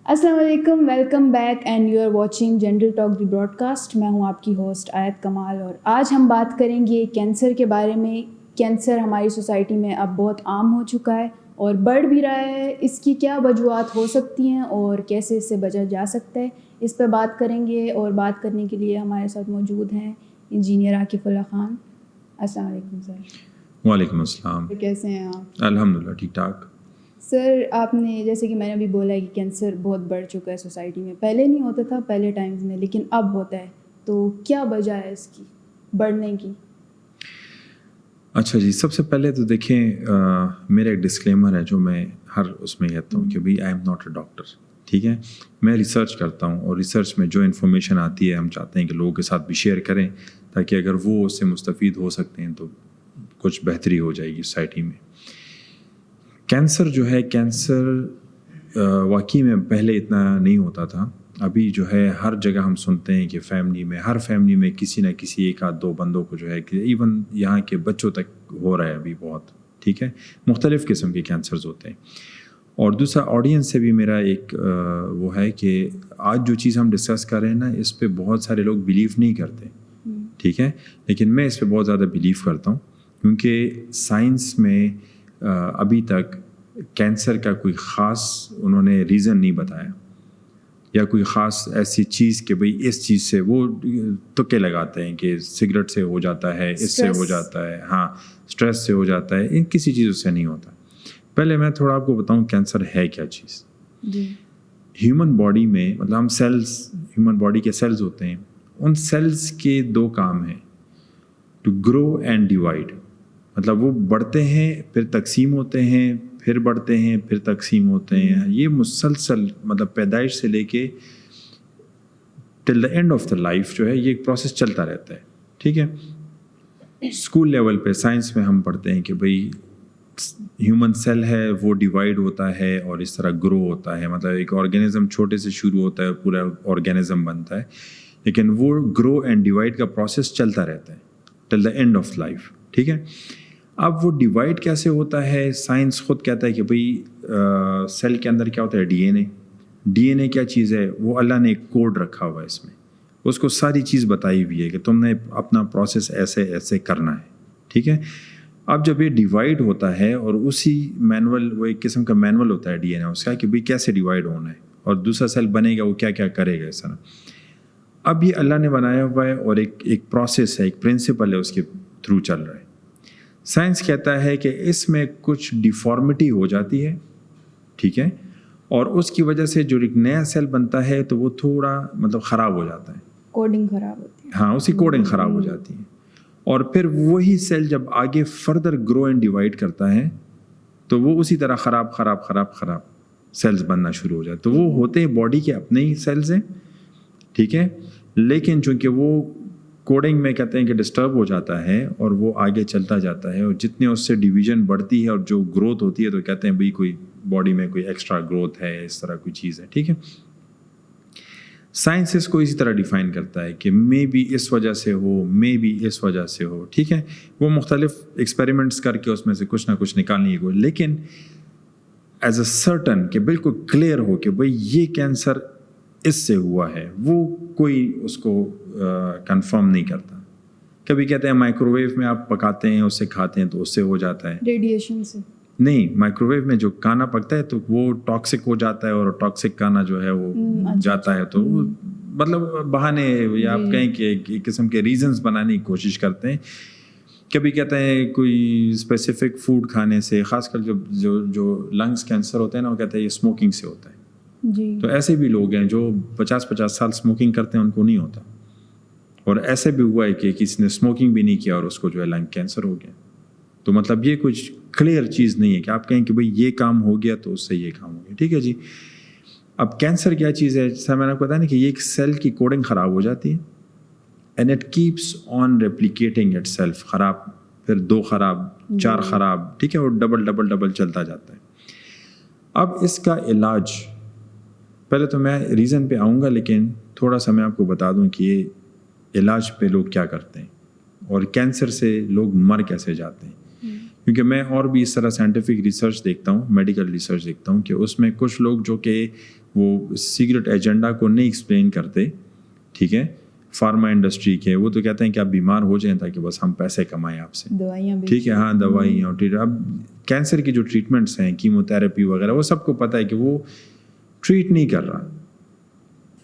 السلام علیکم، welcome back and you are watching general talk the broadcast. میں ہوں آپ کی ہوسٹ آیت کمال اور آج ہم بات کریں گے کینسر کے بارے میں. کینسر ہماری سوسائٹی میں اب بہت عام ہو چکا ہے اور بڑھ بھی رہا ہے. اس کی کیا وجوہات ہو سکتی ہیں اور کیسے اس سے بچا جا سکتا ہے، اس پہ بات کریں گے. اور بات کرنے کے لیے ہمارے ساتھ موجود ہیں انجینئر عاکف اللہ خان. السلام علیکم سر. وعلیکم السلام. کیسے ہیں آپ؟ الحمدللہ ٹھیک ٹھاک. سر آپ نے جیسے کہ میں نے ابھی بولا ہے کہ کینسر بہت بڑھ چکا ہے سوسائٹی میں. پہلے نہیں ہوتا تھا پہلے ٹائمز میں، لیکن اب ہوتا ہے. تو کیا وجہ ہے اس کی بڑھنے کی؟ اچھا جی، سب سے پہلے تو دیکھیں میرا ایک ڈسکلیمر ہے جو میں ہر اس میں کہتا ہوں کہ بھائی I am not a doctor. ٹھیک ہے، میں ریسرچ کرتا ہوں اور ریسرچ میں جو انفارمیشن آتی ہے ہم چاہتے ہیں کہ لوگوں کے ساتھ بھی شیئر کریں تاکہ اگر وہ اس سے مستفید ہو سکتے ہیں تو کچھ بہتری ہو جائے گی سوسائٹی میں. کینسر جو ہے، کینسر واقعی میں پہلے اتنا نہیں ہوتا تھا. ابھی جو ہے ہر جگہ ہم سنتے ہیں کہ ہر فیملی میں کسی نہ کسی ایک آدھ دو بندوں کو جو ہے کہ ایون یہاں کے بچوں تک ہو رہا ہے ابھی بہت. ٹھیک ہے، مختلف قسم کے کینسرز ہوتے ہیں. اور دوسرا آڈینس سے بھی میرا ایک وہ ہے کہ آج جو چیز ہم ڈسکس کر رہے ہیں نا، اس پہ بہت سارے لوگ بلیو نہیں کرتے. ٹھیک ہے، لیکن میں اس پہ بہت زیادہ بلیو کرتا ہوں کیونکہ سائنس میں ابھی تک کینسر کا کوئی خاص انہوں نے ریزن نہیں بتایا یا کوئی خاص ایسی چیز کہ بھئی اس چیز سے وہ تکے لگاتے ہیں کہ سگریٹ سے ہو جاتا ہے، اس سے ہو جاتا ہے، ہاں سٹریس سے ہو جاتا ہے. ان کسی چیز سے نہیں ہوتا. پہلے میں تھوڑا آپ کو بتاؤں کینسر ہے کیا چیز. ہیومن باڈی میں مطلب ہم سیلز، ہیومن باڈی کے سیلز ہوتے ہیں. ان سیلز کے دو کام ہیں، ٹو گرو اینڈ ڈیوائڈ. مطلب وہ بڑھتے ہیں پھر تقسیم ہوتے ہیں، پھر بڑھتے ہیں پھر تقسیم ہوتے ہیں. یہ مسلسل مطلب پیدائش سے لے کے till the end of the life جو ہے یہ ایک پروسیس چلتا رہتا ہے. ٹھیک ہے، اسکول لیول پہ سائنس میں ہم پڑھتے ہیں کہ بھئی ہیومن سیل ہے وہ ڈیوائڈ ہوتا ہے اور اس طرح گرو ہوتا ہے. مطلب ایک آرگینزم چھوٹے سے شروع ہوتا ہے، پورا آرگینزم بنتا ہے، لیکن وہ گرو اینڈ ڈیوائڈ کا پروسیس چلتا رہتا ہے ٹل دا اینڈ آف لائف. ٹھیک ہے، اب وہ ڈیوائڈ کیسے ہوتا ہے؟ سائنس خود کہتا ہے کہ بھئی سیل کے اندر کیا ہوتا ہے، ڈی این اے. ڈی این اے کیا چیز ہے؟ وہ اللہ نے ایک کوڈ رکھا ہوا ہے اس میں، اس کو ساری چیز بتائی ہوئی ہے کہ تم نے اپنا پروسیس ایسے ایسے کرنا ہے. ٹھیک ہے، اب جب یہ ڈیوائڈ ہوتا ہے اور اسی مینول، وہ ایک قسم کا مینول ہوتا ہے ڈی این اے اس کا کہ بھئی کیسے ڈیوائڈ ہونا ہے اور دوسرا سیل بنے گا وہ کیا کیا کرے گا اس طرح. اب یہ اللہ نے بنایا ہوا ہے اور ایک پروسیس ہے، ایک پرنسپل ہے، اس کے تھرو چل رہا ہے. سائنس کہتا ہے کہ اس میں کچھ ڈیفارمیٹی ہو جاتی ہے. ٹھیک ہے، اور اس کی وجہ سے جو ایک نیا سیل بنتا ہے تو وہ تھوڑا مطلب خراب ہو جاتا ہے، کوڈنگ خراب ہوتی ہے. ہاں، اس کی کوڈنگ خراب ہو جاتی ہے. اور پھر وہی سیل جب آگے فردر گرو اینڈ ڈیوائڈ کرتا ہے تو وہ اسی طرح خراب خراب خراب خراب سیلز بننا شروع ہو جاتے. تو وہ ہوتے ہیں باڈی کے اپنے ہی سیلز ہیں. ٹھیک ہے، لیکن چونکہ وہ کوڈنگ میں کہتے ہیں کہ ڈسٹرب ہو جاتا ہے اور وہ آگے چلتا جاتا ہے، اور جتنے اس سے ڈویژن بڑھتی ہے اور جو گروتھ ہوتی ہے تو کہتے ہیں بھئی کوئی باڈی میں کوئی ایکسٹرا گروتھ ہے، اس طرح کوئی چیز ہے. ٹھیک ہے، سائنس اس کو اسی طرح ڈیفائن کرتا ہے کہ مے بی اس وجہ سے ہو، مے بی اس وجہ سے ہو. ٹھیک ہے، وہ مختلف ایکسپیریمنٹس کر کے اس میں سے کچھ نہ کچھ نکالنے کی کوئی، لیکن ایز اے سرٹن کہ بالکل کلیئر ہو کہ بھئی یہ کینسر اس سے ہوا ہے، وہ کوئی اس کو کنفرم نہیں کرتا. کبھی کہتے ہیں مائکرو ویو میں آپ پکاتے ہیں، اس سے کھاتے ہیں تو اس سے ہو جاتا ہے، ریڈیشن سے نہیں. مائکرو ویو میں جو کھانا پکتا ہے تو وہ ٹاکسک ہو جاتا ہے اور ٹاکسک کھانا جو ہے وہ جاتا ہے. تو وہ مطلب بہانے یا آپ کہیں کہ ایک قسم کے ریزنز بنانے کی کوشش کرتے ہیں. کبھی کہتے ہیں کوئی اسپیسیفک فوڈ کھانے سے، خاص کر جو لنگس کینسر ہوتے ہیں نا، وہ کہتے ہیں یہ اسموکنگ سے ہوتا ہے. تو ایسے بھی لوگ ہیں جو 50 سال اسموکنگ کرتے ہیں، ان کو نہیں ہوتا. اور ایسے بھی ہوا ہے کہ کسی نے اسموکنگ بھی نہیں کیا اور اس کو جو ہے لنگ کینسر ہو گیا. تو مطلب یہ کچھ کلیئر چیز نہیں ہے کہ آپ کہیں کہ بھئی یہ کام ہو گیا تو اس سے یہ کام ہو گیا. ٹھیک ہے جی، اب کینسر کیا چیز ہے؟ جیسا میں نے آپ کو بتایا نا کہ یہ ایک سیل کی کوڈنگ خراب ہو جاتی ہے and it keeps on replicating it self. خراب، پھر 2 خراب، 4 خراب. ٹھیک ہے، وہ ڈبل ڈبل ڈبل چلتا جاتا ہے. اب اس کا علاج، پہلے تو میں ریزن پہ آؤں گا لیکن تھوڑا سا میں آپ کو بتا دوں کہ یہ علاج پہ لوگ کیا کرتے ہیں اور کینسر سے لوگ مر کیسے جاتے ہیں. کیونکہ کیونکہ میں اور بھی اس طرح سائنٹیفک ریسرچ دیکھتا ہوں, میڈیکل ریسرچ دیکھتا ہوں کہ اس میں کچھ لوگ جو کہ وہ سیکرٹ ایجنڈا کو نہیں ایکسپلین کرتے, ٹھیک ہے, فارما انڈسٹری کے, وہ تو کہتے ہیں کہ آپ بیمار ہو جائیں تاکہ بس ہم پیسے کمائیں آپ سے, ٹھیک ہے, ہاں دوائیاں. اب کینسر کی جو ٹریٹمنٹس ہیں, کیمو تھراپی وغیرہ, وہ سب کو پتہ ہے کہ وہ ٹریٹ نہیں کر رہا,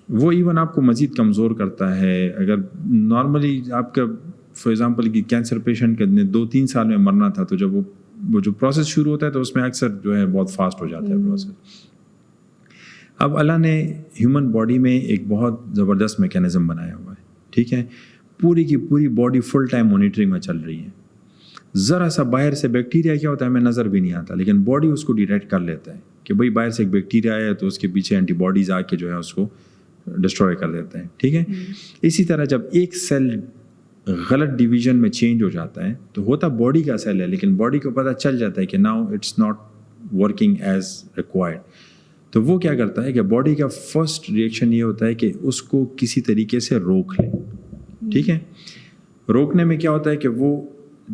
وہ ایون آپ کو مزید کمزور کرتا ہے. اگر نارملی آپ کا فار ایگزامپل کہ کینسر پیشنٹ کے 2-3 سال میں مرنا تھا, تو جب وہ جو پروسیس شروع ہوتا ہے تو اس میں اکثر جو ہے بہت فاسٹ ہو جاتا ہے پروسیس. اب اللہ نے ہیومن باڈی میں ایک بہت زبردست میکینزم بنایا ہوا ہے, ٹھیک ہے, پوری کی پوری باڈی فل ٹائم مانیٹرنگ میں چل رہی ہے. ذرا سا باہر سے بیکٹیریا کیا ہوتا ہے ہمیں نظر بھی نہیں آتا, لیکن باڈی اس کو ڈیٹیکٹ کر لیتا ہے کہ بھائی باہر سے ایک بیکٹیریا آیا ہے تو اس کے پیچھے اینٹی باڈیز آ کے جو ہے اس کو ڈسٹروائے کر دیتا ہے, ٹھیک ہے. اسی طرح جب ایک سیل غلط ڈویژن میں چینج ہو جاتا ہے تو ہوتا باڈی کا سیل ہے, لیکن باڈی کو پتہ چل جاتا ہے کہ now it's not working as required. تو وہ کیا کرتا ہے کہ باڈی کا فرسٹ ریئیکشن یہ ہوتا ہے کہ اس کو کسی طریقے سے روک لے, ٹھیک ہے. روکنے میں کیا ہوتا ہے کہ وہ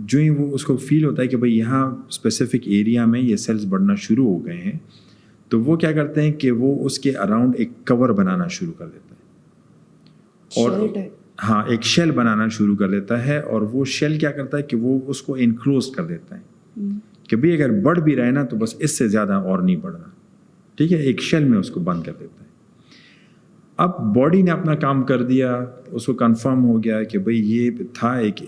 جو ہی وہ اس کو فیل ہوتا ہے کہ بھائی یہاں اسپیسیفک ایریا میں یہ سیلز بڑھنا شروع ہو گئے ہیں, تو وہ کیا کرتے ہیں کہ وہ اس کے اراؤنڈ ایک کور بنانا شروع کر دیتا ہے, اور ہاں ایک شیل بنانا شروع کر دیتا ہے. اور وہ شیل کیا کرتا ہے کہ وہ اس کو انکلوز کر دیتا ہے کہ بھئی اگر بڑھ بھی رہے نا تو بس اس سے زیادہ اور نہیں بڑھنا, ٹھیک ہے, ایک شیل میں اس کو بند کر دیتا ہے. اب باڈی نے اپنا کام کر دیا, اس کو کنفرم ہو گیا کہ بھئی یہ تھا ایک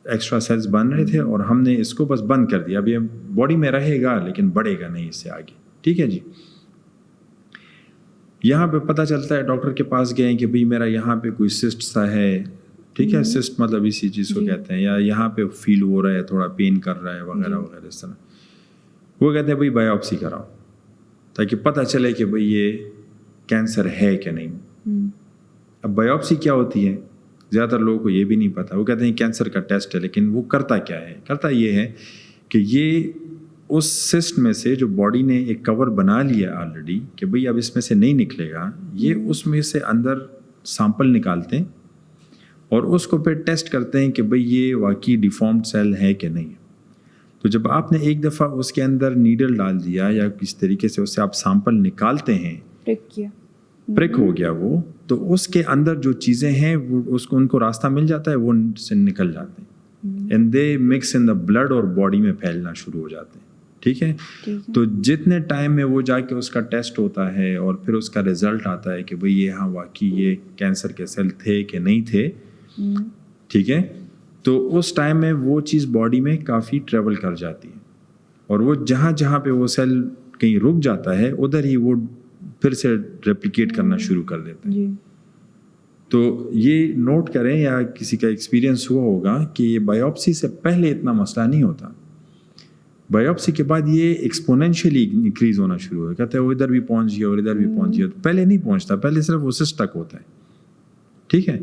ایکسٹرا سیلز بن رہے تھے اور ہم نے اس کو بس بند کر دیا, اب یہ باڈی میں رہے گا لیکن بڑھے گا نہیں اس سے آگے, ٹھیک ہے جی. یہاں پہ پتہ چلتا ہے ڈاکٹر کے پاس گئے کہ بھئی میرا یہاں پہ کوئی سسٹ سا ہے, ٹھیک ہے, سسٹ مطلب اسی چیز کو کہتے ہیں, یا یہاں پہ فیل ہو رہا ہے, تھوڑا پین کر رہا ہے وغیرہ وغیرہ اس طرح. وہ کہتے ہیں بھئی بایوپسی کراؤ تاکہ پتہ چلے کہ بھئی یہ کینسر ہے کہ نہیں. اب بایوپسی کیا ہوتی ہے زیادہ تر لوگوں کو یہ بھی نہیں پتہ. وہ کہتے ہیں کینسر کا ٹیسٹ ہے, لیکن وہ کرتا کیا ہے؟ کرتا یہ ہے کہ یہ اس سسٹ میں سے جو باڈی نے ایک کور بنا لیا آلریڈی کہ بھئی اب اس میں سے نہیں نکلے گا, یہ اس میں سے اندر سیمپل نکالتے ہیں اور اس کو پھر ٹیسٹ کرتے ہیں کہ بھئی یہ واقعی ڈیفارمڈ سیل ہے کہ نہیں. تو جب آپ نے ایک دفعہ اس کے اندر نیڈل ڈال دیا یا کس طریقے سے اس سے آپ سیمپل نکالتے ہیں, پرک ہو گیا وہ, تو اس کے اندر جو چیزیں ہیں وہ اس کو ان کو راستہ مل جاتا ہے, وہ سے نکل جاتے ہیں and they mix in the blood اور باڈی میں پھیلنا شروع ہو جاتے ہیں, ٹھیک ہے. تو جتنے ٹائم میں وہ جا کے اس کا ٹیسٹ ہوتا ہے اور پھر اس کا رزلٹ آتا ہے کہ بھئی یہ ہاں واقعی یہ کینسر کے سیل تھے کہ نہیں تھے, ٹھیک ہے, تو اس ٹائم میں وہ چیز باڈی میں کافی ٹریول کر جاتی ہے اور وہ جہاں جہاں پہ وہ سیل کہیں رک جاتا ہے ادھر ہی وہ پھر سے ریپلیکیٹ کرنا شروع کر دیتے ہیں. تو یہ نوٹ کریں یا کسی کا ایکسپیرینس ہوا ہوگا کہ یہ بایوپسی سے پہلے اتنا مسئلہ نہیں ہوتا, بایوپسی کے بعد یہ ایکسپونینشلی انکریز ہونا شروع ہو, کہتے ہیں وہ ادھر بھی پہنچ گیا اور ادھر بھی پہنچ گیا. پہلے نہیں پہنچتا, پہلے صرف وہ سسٹ تک ہوتا ہے, ٹھیک ہے.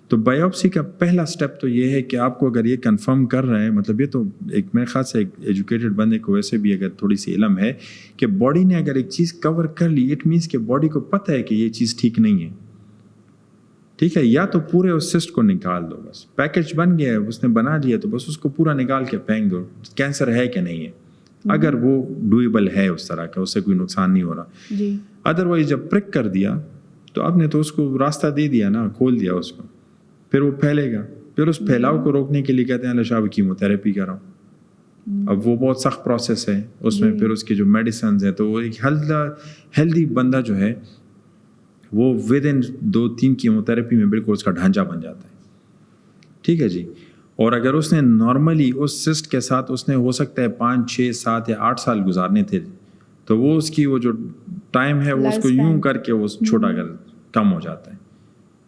تو بایوپسی کا پہلا سٹیپ تو یہ ہے کہ آپ کو اگر یہ کنفرم کر رہے ہیں, مطلب یہ تو ایک میرے خیال سے ایک ایجوکیٹڈ بندے کو ویسے بھی اگر تھوڑی سی علم ہے کہ باڈی نے اگر ایک چیز کور کر لی, اٹ مینس کہ باڈی کو پتہ ہے کہ یہ چیز ٹھیک نہیں ہے, ٹھیک ہے. یا تو پورے اس سسٹ کو نکال دو, بس پیکج بن گیا ہے, اس نے بنا لیا تو بس اس کو پورا نکال کے پھینک دو, کینسر ہے کہ نہیں ہے, اگر وہ ڈویبل ہے اس طرح کا, اس سے کوئی نقصان نہیں ہو رہا. ادروائز جب پرک کر دیا تو آپ نے تو اس کو راستہ دے دیا نا, کھول دیا اس کو, پھر وہ پھیلے گا. پھر اس پھیلاؤ کو روکنے کے لیے کہتے ہیں لشاب کیمو تھراپی کراؤ. اب وہ بہت سخت پروسیس ہے, اس میں پھر اس کے جو میڈیسنز ہیں, تو وہ ایک ہیلدی بندہ جو ہے وہ ود ان 2-3 کیمو تھراپی میں بالکل اس کا ڈھانچہ بن جاتا ہے, ٹھیک ہے جی. اور اگر اس نے نارملی اس سسٹ کے ساتھ اس نے ہو سکتا ہے 5, 6, 7 یا 8 سال گزارنے تھے, تو وہ اس کی وہ جو ٹائم ہے وہ اس کو یوں کر کے وہ چھوٹا کر کم ہو جاتا ہے.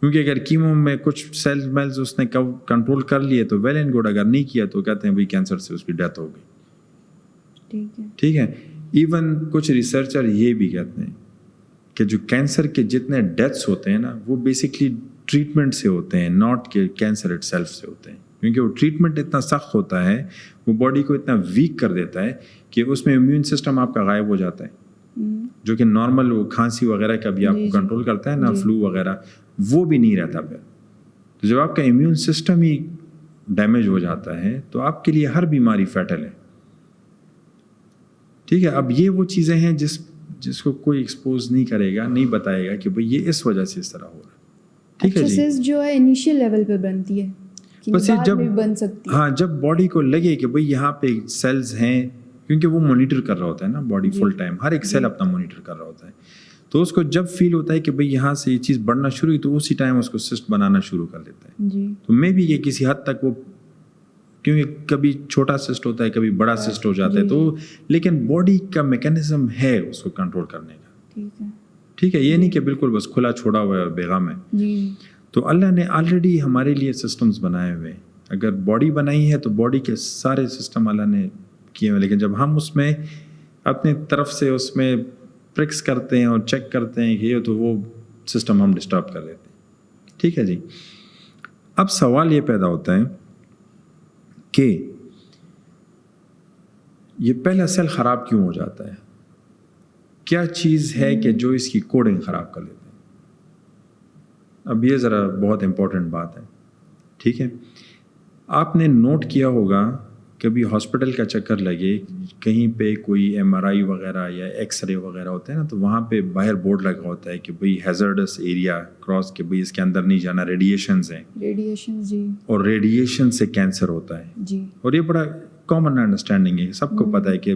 کیونکہ اگر کیمو میں کچھ سیل میلز اس نے کنٹرول کر لیے تو ویل اینڈ گڈ, اگر نہیں کیا تو کہتے ہیں بھئی کینسر سے اس کی ڈیتھ ہو گئی, ٹھیک ہے. ایون کچھ ریسرچر یہ بھی کہتے ہیں کہ جو کینسر کے جتنے ڈیتھس ہوتے ہیں نا وہ بیسکلی ٹریٹمنٹ سے ہوتے ہیں, ناٹ کہ کینسر اٹ سیلف سے ہوتے ہیں. کیونکہ وہ ٹریٹمنٹ اتنا سخت ہوتا ہے, وہ باڈی کو اتنا ویک کر دیتا ہے کہ اس میں امیون سسٹم آپ کا غائب ہو جاتا ہے, جو کہ نارمل وہ کھانسی وغیرہ کا بھی آپ کو کنٹرول کرتا ہے نا, فلو وغیرہ, وہ بھی نہیں رہتا پھر. تو جب آپ کا امیون سسٹم ہی ڈیمیج ہو جاتا ہے تو آپ کے لیے ہر بیماری فیٹل ہے. ٹھیک ہے. اب یہ وہ چیزیں ہیں جس کو کوئی ایکسپوز نہیں کرے گا, نہیں بتائے گا کہ بھئی یہ اس وجہ سے اس طرح ہو رہا ہے. ٹھیک ہے جی. سسٹ جو ہے انیشیل لیول پہ بنتی ہے, بس جب بن سکتی ہے. ہاں, جب باڈی کو لگے کہ بھئی یہاں پہ سیلز ہیں, کیونکہ وہ مانیٹر کر رہا ہوتا ہے نا باڈی فل ٹائم, ہر ایک سیل اپنا مانیٹر کر رہا ہوتا ہے. تو اس کو جب فیل ہوتا ہے کہ بھئی یہاں سے یہ چیز بڑھنا شروع ہوئی, تو اسی ٹائم اس کو سسٹ بنانا شروع کر دیتا ہے. جی. تو میں بھی یہ کسی حد تک وہ, کیونکہ کبھی چھوٹا سسٹ ہوتا ہے, کبھی بڑا سسٹ ہو جاتا ہے, تو لیکن باڈی کا میکینزم ہے اس کو کنٹرول کرنے کا. ٹھیک ہے. ٹھیک ہے, یہ نہیں کہ بالکل بس کھلا چھوڑا ہوا ہے بیغم ہے. جی. تو اللہ نے آلریڈی ہمارے لیے سسٹمز بنائے ہوئے ہیں. اگر باڈی بنائی ہے تو باڈی کے سارے سسٹم اللہ نے کیے ہوئے, لیکن جب ہم اس میں اپنی طرف سے اس میں پرکس کرتے ہیں اور چیک کرتے ہیں کہ یہ, تو وہ سسٹم ہم ڈسٹرب کر دیتے ہیں. ٹھیک ہے جی. اب سوال یہ پیدا ہوتا ہے کہ یہ پہلا سیل خراب کیوں ہو جاتا ہے؟ کیا چیز ہے کہ جو اس کی کوڈنگ خراب کر لیتے ہیں؟ اب یہ ذرا بہت امپورٹنٹ بات ہے. ٹھیک ہے, آپ نے نوٹ کیا ہوگا کبھی ہاسپٹل کا چکر لگے, کہیں پہ کوئی MRI وغیرہ یا ایکس رے وغیرہ ہوتا ہے نا, تو وہاں پہ باہر بورڈ لگا ہوتا ہے کہ بھئی ہیزرڈس ایریا کراس, کہ بھئی اس کے اندر نہیں جانا, ریڈیشنز ہیں. ریڈیشن. جی. اور ریڈیشن سے کینسر ہوتا ہے. جی. اور یہ بڑا کامن انڈرسٹینڈنگ ہے, سب کو پتہ ہے کہ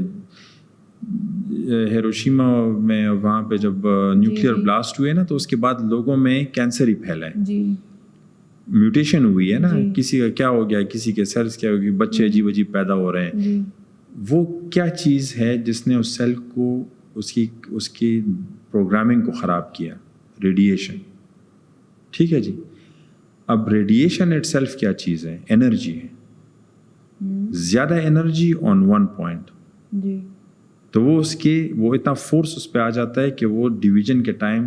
ہیروشیما میں وہاں پہ جب نیوکلیئر بلاسٹ ہوئے نا, تو اس کے بعد لوگوں میں کینسر ہی پھیلا ہے. جی. میوٹیشن ہوئی ہے نا, کسی کا کیا ہو گیا, کسی کے سیلز کیا ہوگی, بچے عجیب عجیب پیدا ہو رہے ہیں. جی. وہ کیا چیز ہے جس نے اس سیل کو اس کی پروگرامنگ کو خراب کیا؟ ریڈیشن. ٹھیک ہے جی. اب ریڈیشن اٹ سیلف کیا چیز ہے؟ انرجی ہے. زیادہ انرجی آن ون پوائنٹ. جی. تو وہ اتنا فورس اس پہ آ جاتا ہے کہ وہ ڈویژن کے ٹائم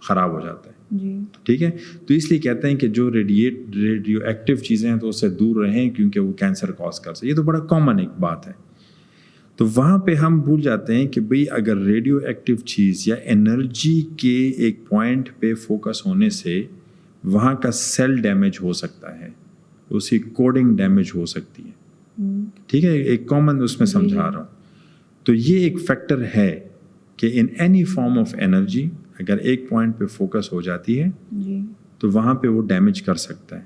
خراب ہو جاتا ہے. جی. ٹھیک ہے. تو اس لیے کہتے ہیں کہ جو ریڈیو ایکٹیو چیزیں ہیں تو اس سے دور رہیں, کیونکہ وہ کینسر کاز کر سکتے. یہ تو بڑا کامن ایک بات ہے. تو وہاں پہ ہم بھول جاتے ہیں کہ بھئی اگر ریڈیو ایکٹیو چیز یا انرجی کے ایک پوائنٹ پہ فوکس ہونے سے وہاں کا سیل ڈیمیج ہو سکتا ہے, اس کی کوڈنگ ڈیمیج ہو سکتی ہے. ٹھیک ہے, ایک کامن اس میں سمجھا رہا ہوں. تو یہ ایک فیکٹر ہے کہ in any form of energy اگر ایک پوائنٹ پہ فوکس ہو جاتی ہے تو وہاں پہ وہ ڈیمیج کر سکتا ہے.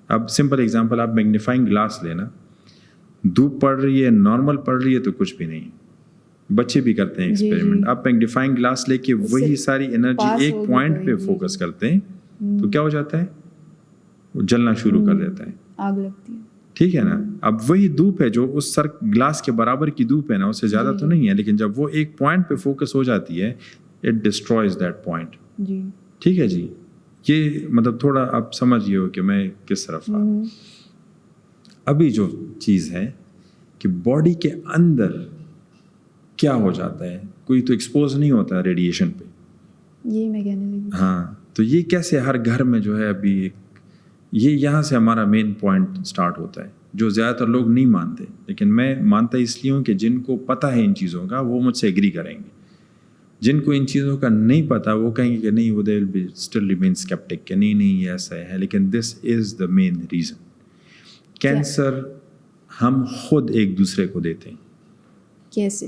اب سمپل ایگزامپل, آپ میگنیفائنگ گلاس لینا, دھوپ پڑ رہی ہے, نارمل پڑ رہی ہے تو کچھ بھی نہیں, بچے بھی کرتے ہیں ایکسپیریمنٹ. آپ میگنیفائنگ گلاس لے کے وہی ساری انرجی ایک پوائنٹ پہ فوکس کرتے ہیں تو کیا ہو جاتا ہے؟ وہ جلنا شروع کر دیتا ہے, آگ لگتی ہے. ٹھیک ہے نا. اب وہی دھوپ ہے جو اس سر گلاس کے برابر کی دھوپ ہے نا, اس سے زیادہ تو نہیں ہے, لیکن جب وہ ایک پوائنٹ پہ فوکس ہو جاتی ہے اٹ ڈسٹرائز دیٹ پوائنٹ. جی. ٹھیک ہے جی. یہ مطلب تھوڑا آپ سمجھیے ہو کہ میں کس طرف آ. ابھی جو چیز ہے کہ باڈی کے اندر کیا ہو جاتا ہے, کوئی تو ایکسپوز نہیں ہوتا ریڈیشن پہ. یہ میں کہنے لگی. ہاں, تو یہ کیسے ہر گھر میں جو ہے ابھی یہ یہاں سے ہمارا مین پوائنٹ سٹارٹ ہوتا ہے, جو زیادہ تر لوگ نہیں مانتے, لیکن میں مانتا اس لیے ہوں کہ جن کو پتہ ہے ان چیزوں کا وہ مجھ سے ایگری کریں گے. جن کو ان چیزوں کا نہیں پتہ وہ کہیں گے کہ نہیں, وہ دے ول بی اسٹل ریمین اسکیپٹک کہ نہیں یہ ایسا ہے. لیکن دس از دا مین ریزن. کینسر ہم خود ایک دوسرے کو دیتے ہیں. کیسے؟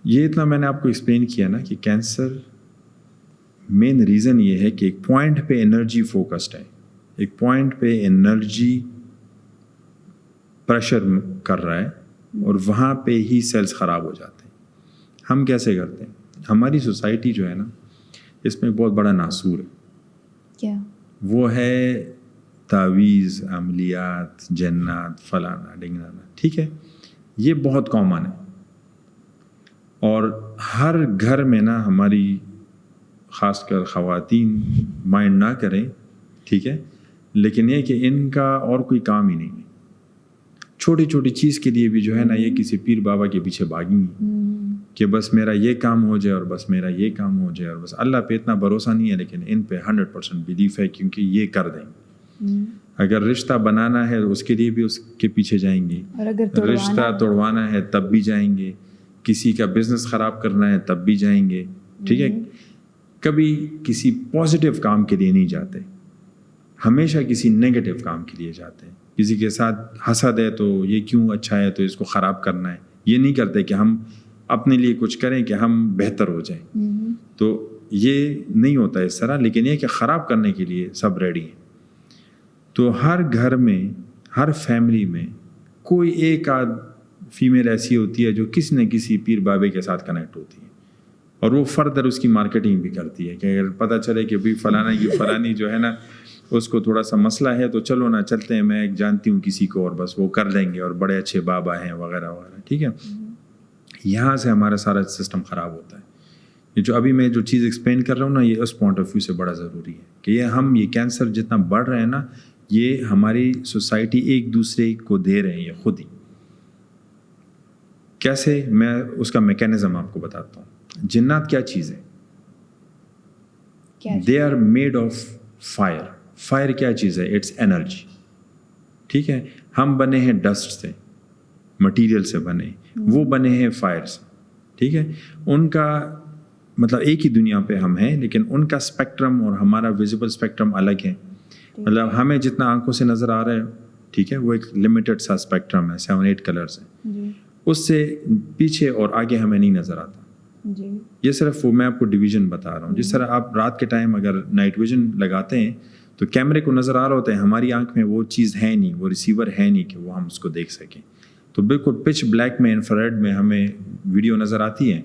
یہ اتنا میں نے آپ کو ایکسپلین کیا نا کہ کینسر مین ریزن یہ ہے کہ ایک پوائنٹ پہ انرجی فوکسڈ ہے, ایک پوائنٹ پہ انرجی پریشر کر رہا ہے اور وہاں پہ ہی سیلز خراب ہو جاتے ہیں. ہم کیسے کرتے ہیں؟ ہماری سوسائٹی جو ہے نا, اس میں بہت بڑا ناسور ہے. کیا؟ وہ ہے تعویذ, عملیات, جنات, فلانا ڈنگانا. ٹھیک ہے, یہ بہت کامن ہے اور ہر گھر میں نا ہماری خاص کر خواتین مائنڈ نہ کریں, ٹھیک ہے, لیکن یہ کہ ان کا اور کوئی کام ہی نہیں ہے. چھوٹی چھوٹی چیز کے لیے بھی جو ہے نا یہ کسی پیر بابا کے پیچھے بھاگیں گی کہ بس میرا یہ کام ہو جائے اور بس میرا یہ کام ہو جائے, اور بس اللہ پہ اتنا بھروسہ نہیں ہے لیکن ان پہ 100% بلیف ہے کیونکہ یہ کر دیں گے. اگر رشتہ بنانا ہے اس کے لیے بھی اس کے پیچھے جائیں گے, رشتہ توڑوانا ہے تب بھی جائیں گے, کسی کا بزنس خراب کرنا ہے تب بھی جائیں گے. ٹھیک ہے, کبھی کسی پازیٹیو کام کے لیے نہیں جاتے, ہمیشہ کسی نیگیٹو کام کے لیے جاتے ہیں. کسی کے ساتھ حسد ہے تو یہ کیوں اچھا ہے تو اس کو خراب کرنا ہے. یہ نہیں کرتے کہ ہم اپنے لیے کچھ کریں کہ ہم بہتر ہو جائیں. تو یہ نہیں ہوتا اس طرح، لیکن یہ کہ خراب کرنے کے لیے سب ریڈی ہیں. تو ہر گھر میں، ہر فیملی میں کوئی ایک آدھ فیمیل ایسی ہوتی ہے جو کسی نہ کسی پیر بابے کے ساتھ کنیکٹ ہوتی ہے، اور وہ فردر اس کی مارکیٹنگ بھی کرتی ہے کہ اگر پتہ چلے کہ بھی فلانا کی فلانی جو ہے نا اس کو تھوڑا سا مسئلہ ہے تو چلو نا چلتے ہیں، میں ایک جانتی ہوں کسی کو اور بس وہ کر لیں گے اور بڑے اچھے بابا ہیں وغیرہ وغیرہ. ٹھیک ہے، یہاں سے ہمارا سارا سسٹم خراب ہوتا ہے. یہ جو ابھی میں جو چیز ایکسپلین کر رہا ہوں نا، یہ اس پوائنٹ آف ویو سے بڑا ضروری ہے کہ یہ کینسر جتنا بڑھ رہے ہیں نا، یہ ہماری سوسائٹی ایک دوسرے کو دے رہے ہیں یہ خود ہی. کیسے؟ میں اس کا میکینزم آپ کو بتاتا ہوں. جنات کیا چیز ہے؟ They are made of fire. Fire کیا چیز ہے؟ It's energy. ٹھیک ہے، ہم بنے ہیں ڈسٹ سے، مٹیریل سے بنے، وہ بنے ہیں فائر سے. ٹھیک ہے، ان کا مطلب ایک ہی دنیا پہ ہم ہیں، لیکن ان کا اسپیکٹرم اور ہمارا ویزیبل اسپیکٹرم الگ ہے. مطلب ہمیں جتنا آنکھوں سے نظر آ رہا ہے، ٹھیک ہے، وہ ایک لمیٹڈ سا اسپیکٹرم ہے، 7-8 کلرز ہیں. اس سے پیچھے اور آگے ہمیں نہیں نظر آتا. یہ صرف وہ میں آپ کو ڈویژن بتا رہا ہوں. جس طرح آپ رات کے ٹائم اگر نائٹ ویژن لگاتے ہیں تو کیمرے کو نظر آ رہا ہوتا ہے، ہماری آنکھ میں وہ چیز ہے نہیں، وہ ریسیور ہے نہیں کہ وہ ہم اس کو دیکھ سکیں. تو بالکل پچ بلیک میں، انفراریڈ میں ہمیں ویڈیو نظر آتی ہے،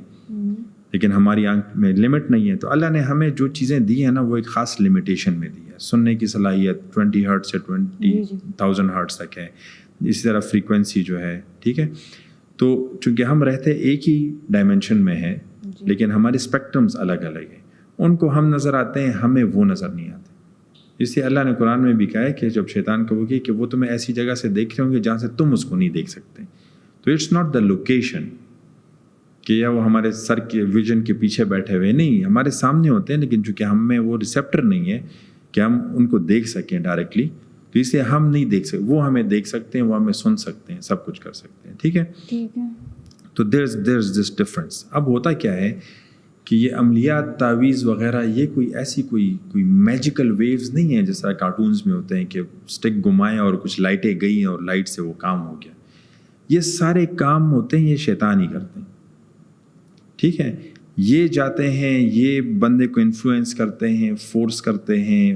لیکن ہماری آنکھ میں لمٹ نہیں ہے. تو اللہ نے ہمیں جو چیزیں دی ہیں نا، وہ ایک خاص لمیٹیشن میں دی ہے. سننے کی صلاحیت 20 ہرٹز سے 20,000 ہرٹز تک ہے. اسی طرح فریکوینسی جو ہے، ٹھیک ہے. تو چونکہ ہم رہتے ایک ہی ڈائمینشن میں ہیں، لیکن ہمارے اسپیکٹرمز الگ الگ ہیں. ان کو ہم نظر آتے ہیں، ہمیں وہ نظر نہیں آتے. اس لیے اللہ نے قرآن میں بھی کہا ہے کہ جب شیطان کو کہ وہ تمہیں ایسی جگہ سے دیکھ رہے ہوں گے جہاں سے تم اس کو نہیں دیکھ سکتے. تو اٹس ناٹ دا لوکیشن کہ یا وہ ہمارے سر کے ویژن کے پیچھے بیٹھے ہوئے، نہیں، ہمارے سامنے ہوتے ہیں، لیکن چونکہ ہم میں وہ ریسیپٹر نہیں ہے کہ ہم ان کو دیکھ سکیں ڈائریکٹلی، تو اس لیے ہم نہیں دیکھ سکتے. وہ ہمیں دیکھ سکتے ہیں، وہ ہمیں سن سکتے ہیں، سب کچھ کر سکتے ہیں. ٹھیک ہے، تو دیر از دس ڈفرینس. اب ہوتا کیا ہے کہ یہ عملیات، تعویذ وغیرہ، یہ کوئی ایسی کوئی میجیکل ویوز نہیں ہیں جس طرح کارٹونز میں ہوتے ہیں کہ اسٹک گھمائیں اور کچھ لائٹیں گئی اور لائٹ سے وہ کام ہو گیا. یہ سارے کام ہوتے ہیں، یہ شیطان ہی کرتے ہیں. ٹھیک ہے، یہ جاتے ہیں، یہ بندے کو انفلوئنس کرتے ہیں، فورس کرتے ہیں،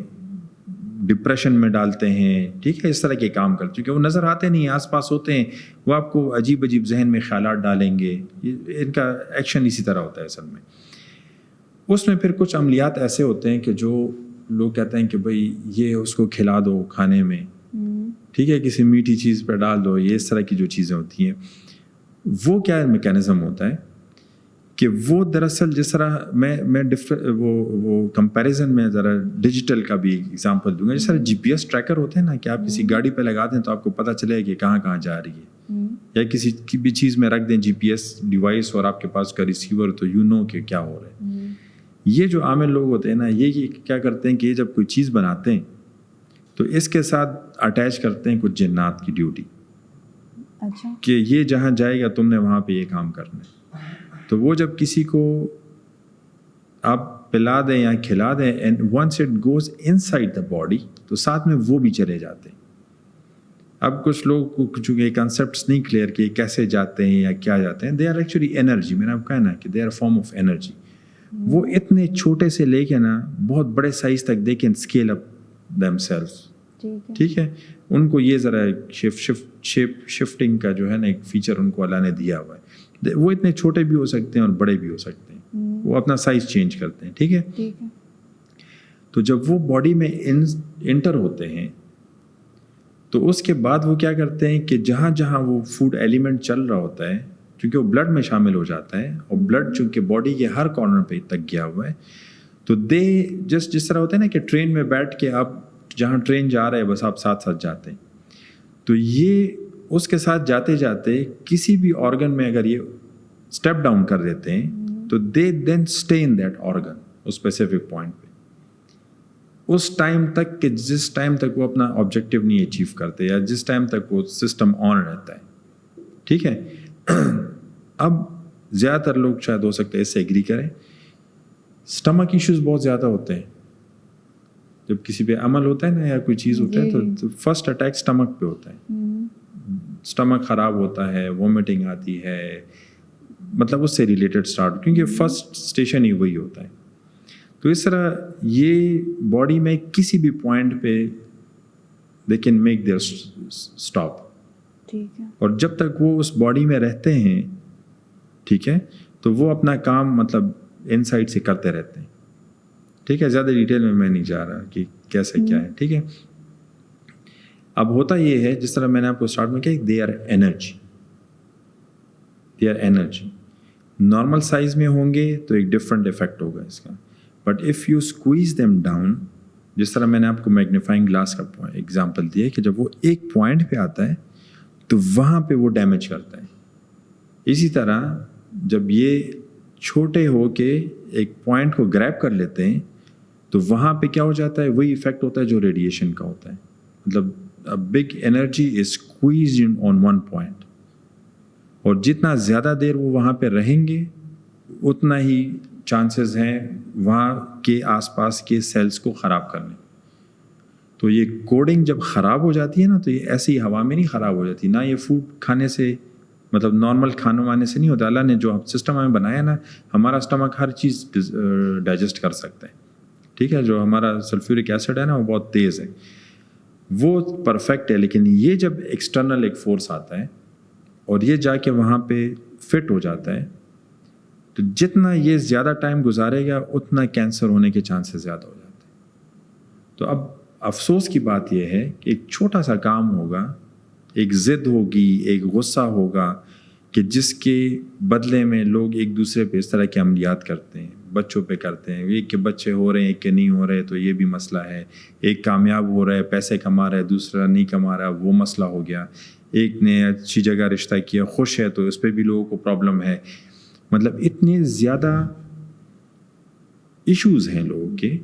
ڈپریشن میں ڈالتے ہیں. ٹھیک ہے، اس طرح کے کام کرتے ہیں کیونکہ وہ نظر آتے نہیں، آس پاس ہوتے ہیں، وہ آپ کو عجیب عجیب ذہن میں خیالات ڈالیں گے. ان کا ایکشن اسی طرح ہوتا ہے اصل میں. اس میں پھر کچھ عملیات ایسے ہوتے ہیں کہ جو لوگ کہتے ہیں کہ بھائی یہ اس کو کھلا دو کھانے میں، ٹھیک ہے، کسی میٹھی چیز پہ ڈال دو، یہ اس طرح کی جو چیزیں ہوتی ہیں. وہ کیا میکینزم ہوتا ہے کہ وہ دراصل جس طرح میں وہ کمپیریزن میں ذرا ڈیجیٹل کا بھی ایگزامپل دوں گا. جس طرح جی پی ایس ٹریکر ہوتے ہیں نا، کہ آپ کسی گاڑی پہ لگا دیں تو آپ کو پتہ چلے کہ کہاں کہاں جا رہی ہے، یا کسی کی بھی چیز میں رکھ دیں جی پی ایس ڈیوائس اور آپ کے پاس کا ریسیور، تو یو نو کہ کیا ہو رہا ہے. یہ جو عامل لوگ ہوتے ہیں نا، یہ کیا کرتے ہیں کہ یہ جب کوئی چیز بناتے ہیں تو اس کے ساتھ اٹیچ کرتے ہیں کچھ جنات کی ڈیوٹی. اچھا، کہ یہ جہاں جائے گا تم نے وہاں پہ یہ کام کرنا ہے. تو وہ جب کسی کو آپ پلا دیں یا کھلا دیں، and once it goes inside the body, تو ساتھ میں وہ بھی چلے جاتے ہیں. اب کچھ لوگ کو چونکہ کنسیپٹس نہیں کلیئر کہ کیسے جاتے ہیں یا کیا جاتے ہیں. They are actually energy. میں نے آپ کہا نا کہ they are form of energy. وہ اتنے چھوٹے سے لے کے نا بہت بڑے سائز تک they can scale up them سیلفس. ٹھیک ہے، ان کو یہ ذرا شفٹنگ کا جو ہے نا ایک فیچر ان کو اللہ نے دیا ہوا ہے. وہ اتنے چھوٹے بھی ہو سکتے ہیں اور بڑے بھی ہو سکتے ہیں، وہ اپنا سائز چینج کرتے ہیں. ٹھیک ہے، تو جب وہ باڈی میں انٹر ہوتے ہیں تو اس کے بعد وہ کیا کرتے ہیں کہ جہاں جہاں وہ فوڈ ایلیمنٹ چل رہا ہوتا ہے، چونکہ وہ بلڈ میں شامل ہو جاتا ہے، اور بلڈ چونکہ باڈی کے ہر کارنر پہ تک گیا ہوا ہے، تو جس طرح ہوتا ہے نا کہ ٹرین میں بیٹھ کے آپ جہاں ٹرین جا رہے ہیں بس آپ ساتھ ساتھ جاتے ہیں. تو یہ اس کے ساتھ جاتے جاتے کسی بھی آرگن میں اگر یہ اسٹیپ ڈاؤن کر دیتے ہیں تو they then stay in that organ اس اسپیسیفک پوائنٹ پہ اس ٹائم تک کہ جس ٹائم تک وہ اپنا آبجیکٹیو نہیں اچیو کرتے یا جس ٹائم تک وہ سسٹم آن رہتا ہے. ٹھیک ہے، اب زیادہ تر لوگ شاید ہو سکتے ہیں اس سے ایگری کریں، اسٹمک ایشوز بہت زیادہ ہوتے ہیں. جب کسی پہ عمل ہوتا ہے نا یا کوئی چیز ہوتا ہے تو فرسٹ اٹیک اسٹمک پہ ہوتا ہے. اسٹمک خراب ہوتا ہے, وومٹنگ آتی ہے, مطلب اس سے ریلیٹڈ اسٹارٹ, کیونکہ فرسٹ اسٹیشن ہی وہی ہوتا ہے. تو اس طرح یہ باڈی میں کسی بھی پوائنٹ پہ they can make their stop. ٹھیک ہے. اور جب تک وہ اس باڈی میں رہتے ہیں, ٹھیک ہے, تو وہ اپنا کام مطلب ان سائڈ سے کرتے رہتے ہیں. ٹھیک ہے, زیادہ ڈیٹیل میں نہیں جا رہا کہ کیسے کیا ہے. ٹھیک ہے, اب ہوتا یہ ہے جس طرح میں نے آپ کو اسٹارٹ میں کہا, they are energy. Normal size میں ہوں گے تو ایک ڈفرینٹ افیکٹ ہوگا اس کا, but if you squeeze them down, جس طرح میں نے آپ کو میگنیفائنگ گلاس کا ایگزامپل دیا کہ جب وہ ایک پوائنٹ پہ آتا ہے تو وہاں پہ وہ ڈیمیج کرتا ہے. اسی طرح جب یہ چھوٹے ہو کے ایک پوائنٹ کو گریب کر لیتے ہیں تو وہاں پہ کیا ہو جاتا ہے, وہی ایفیکٹ ہوتا ہے جو ریڈیشن کا ہوتا ہے. مطلب big energy is squeezed on one point, اور جتنا زیادہ دیر وہ وہاں پہ رہیں گے اتنا ہی چانسز ہیں وہاں کے آس پاس کے سیلز کو خراب کرنے. تو یہ کوڈنگ جب خراب ہو جاتی ہے نا, تو یہ ایسی ہوا میں نہیں خراب ہو جاتی, نہ یہ فوڈ کھانے سے, مطلب نارمل کھانا وانے سے نہیں ہوتا. اللہ نے جو سسٹم ہمیں بنایا نا, ہمارا اسٹمک ہر چیز ڈائجسٹ کر سکتا ہے. ٹھیک ہے, جو ہمارا سلفیورک ایسڈ ہے نا وہ بہت تیز ہے, وہ پرفیکٹ ہے. لیکن یہ جب ایکسٹرنل ایک فورس آتا ہے اور یہ جا کے وہاں پہ فٹ ہو جاتا ہے, تو جتنا یہ زیادہ ٹائم گزارے گا اتنا کینسر ہونے کے چانسز زیادہ ہو جاتے ہیں. تو اب افسوس کی بات یہ ہے کہ ایک چھوٹا سا کام ہوگا, ایک ضد ہوگی, ایک غصہ ہوگا کہ جس کے بدلے میں لوگ ایک دوسرے پہ اس طرح کے عملیات کرتے ہیں, بچوں پہ کرتے ہیں. ایک کے بچے ہو رہے ہیں, ایک کے نہیں ہو رہے, تو یہ بھی مسئلہ ہے. ایک کامیاب ہو رہا ہے, پیسے کما رہا ہے, دوسرا نہیں کما رہا, وہ مسئلہ ہو گیا. ایک نے اچھی جگہ رشتہ کیا, خوش ہے, تو اس پہ بھی لوگوں کو پرابلم ہے. مطلب اتنے زیادہ ایشوز ہیں لوگوں کے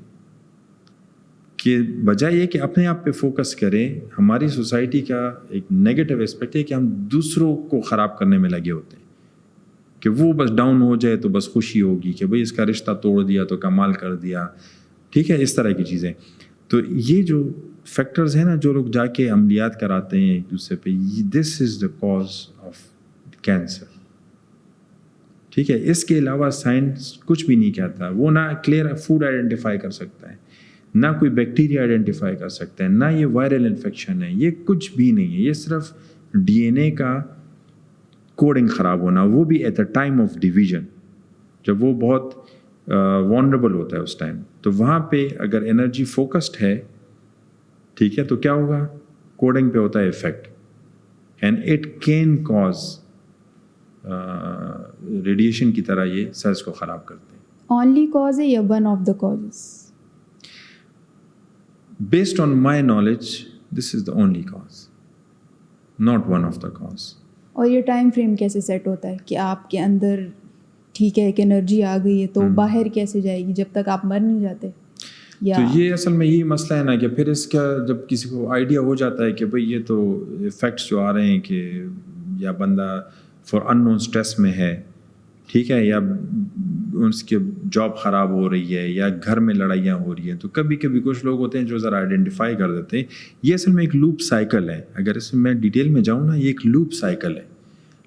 کہ بجائے یہ کہ اپنے آپ پہ فوکس کریں. ہماری سوسائٹی کا ایک نیگیٹو اسپیکٹ ہے کہ ہم دوسروں کو خراب کرنے میں لگے ہوتے ہیں, کہ وہ بس ڈاؤن ہو جائے تو بس خوشی ہوگی کہ بھئی اس کا رشتہ توڑ دیا تو کمال کر دیا. ٹھیک ہے, اس طرح کی چیزیں. تو یہ جو فیکٹرز ہیں نا, جو لوگ جا کے عملیات کراتے ہیں ایک دوسرے پہ, دس از دا کاز آف کینسر. ٹھیک ہے, اس کے علاوہ سائنس کچھ بھی نہیں کہتا. وہ نہ کلیئر فوڈ آئیڈینٹیفائی کر سکتا ہے, نہ کوئی بیکٹیریا آئیڈینٹیفائی کر سکتا ہے, نہ یہ وائرل انفیکشن ہے, یہ کچھ بھی نہیں ہے. یہ صرف ڈی این اے کا کوڈنگ خراب ہونا, وہ بھی at the time of division, جب وہ بہت وانڈربل ہوتا ہے اس ٹائم. تو وہاں پہ اگر انرجی فوکسڈ ہے, ٹھیک ہے, تو کیا ہوگا, کوڈنگ پہ ہوتا ہے affect, and it can cause radiation کی طرح یہ سیلس کو خراب کرتے ہیں. اونلی کاز ہے یا one of the causes? Based on my knowledge this is the only cause, not one of the cause. اور یہ ٹائم فریم کیسے سیٹ ہوتا ہے کہ آپ کے اندر ٹھیک ہے ایک انرجی آ گئی ہے تو باہر کیسے جائے گی جب تک آپ مر نہیں جاتے؟ تو یہ اصل میں یہی مسئلہ ہے نا, کہ پھر اس کا جب کسی کو آئیڈیا ہو جاتا ہے کہ بھئی یہ تو افیکٹس جو آ رہے ہیں کہ یا بندہ فار ان نون اسٹریس میں ہے, ٹھیک ہے, یا اس کی جاب خراب ہو رہی ہے, یا گھر میں لڑائیاں ہو رہی ہیں, تو کبھی کبھی کچھ لوگ ہوتے ہیں جو ذرا آئیڈینٹیفائی کر دیتے ہیں. یہ اصل میں ایک لوپ سائیکل ہے. اگر اس میں ڈیٹیل میں جاؤں نا, یہ ایک لوپ سائیکل ہے.